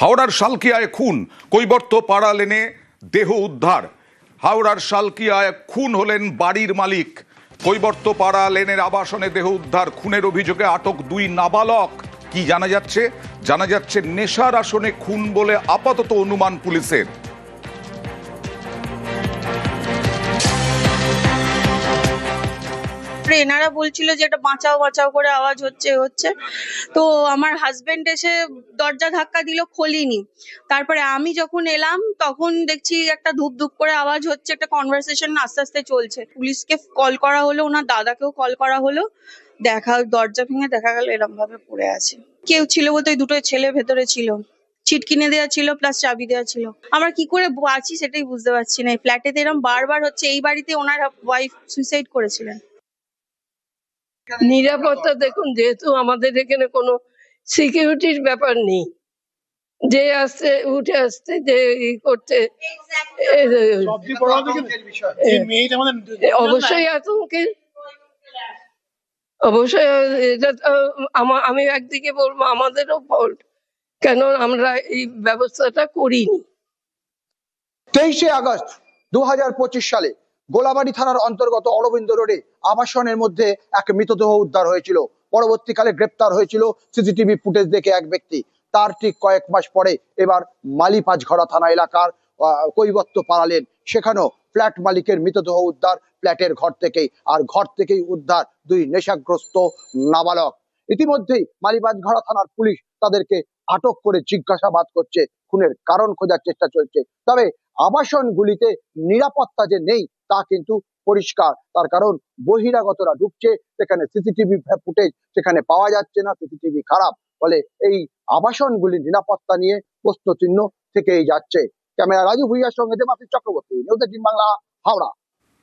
হাওড়ার শালকিয়ায় খুন, কৈবর্ত পাড়া লেনে দেহ উদ্ধার। হাওড়ার শালকিয়ায় খুন হলেন বাড়ির মালিক। কৈবর্ত পাড়া লেনের আবাসনে দেহ উদ্ধার, খুনের অভিযোগে আটক দুই নাবালক। কি জানা যাচ্ছে নেশার আসনে খুন বলে আপাতত অনুমান পুলিশের। এনারা বলছিল যে এটা বাঁচাও বাঁচাও করে আওয়াজ হচ্ছে তো আমার হাজবেন্ড এসে দরজা ধাক্কা দিল, খোলিনি। তারপরে আমি যখন এলাম তখন দেখছি একটা ধূপ ধূপ করে আওয়াজ হচ্ছে, একটা কনভারসেশন আস্তে আস্তে চলছে। পুলিশকে কল করা হলো, ওনার দাদাকেও কল করা হলো। দরজা ভেঙে দেখা গেল এরম ভাবে পড়ে আছে। কেউ ছিল বলতে ওই দুটো ছেলে ভেতরে ছিল, ছিট কিনে দেওয়া ছিল প্লাস চাবি দেওয়া ছিল। আমরা কি করে আছি সেটাই বুঝতে পারছি না। এই ফ্ল্যাটেতে এরকম বারবার হচ্ছে। এই বাড়িতে ওনার ওয়াইফ সুইসাইড করেছিলেন। নিরাপত্তা দেখুন, যেহেতু আমাদের এখানে কোনো সিকিউরিটির ব্যাপার নেই, যে আসছে উঠে আসছে, যে করছে, অবশ্যই আতঙ্কের। অবশ্যই এটা আমি একদিকে বলবো আমাদেরও ফল্ট, কেন আমরা এই ব্যবস্থাটা করিনি। 23শে আগস্ট 2025 সালে গোলাবাড়ি থানার অন্তর্গত অরবিন্দ রোডে আবাসনের মধ্যে এক মৃতদেহ উদ্ধার হয়েছিল। পরবর্তীকালে গ্রেপ্তার হয়েছিল সিসিটিভি ফুটেজ দেখে এক ব্যক্তি। তার ঠিক কয়েক মাস পরে এবার মালিপাঁচঘড়া থানা এলাকার কৈবর্ত পাড়া লেন, সেখানেও ফ্ল্যাট মালিকের মৃতদেহ উদ্ধার ফ্ল্যাটের ঘর থেকেই। আর ঘর থেকেই উদ্ধার দুই নেশাগ্রস্ত নাবালক। ইতিমধ্যেই মালিপাঁচঘড়া থানার পুলিশ তাদেরকে আটক করে জিজ্ঞাসাবাদ করছে, খুনের কারণ খোঁজার চেষ্টা চলছে। তবে আবাসনগুলিতে নিরাপত্তা যে নেই তা কিন্তু পরিষ্কার। তার কারণ বহিরাগতরা ঢুকছে, সেখানে সিসিটিভি ফুটেজ সেখানে পাওয়া যাচ্ছে না, সিসিটিভি খারাপ। ফলে এই আবাসনগুলির নিরাপত্তা নিয়ে প্রশ্নচিহ্ন থেকেই যাচ্ছে। ক্যামেরা রাজু ভুইয়ার সঙ্গে দেবাশিস চক্রবর্তী, নিউজ 18 বাংলা, হাওড়া।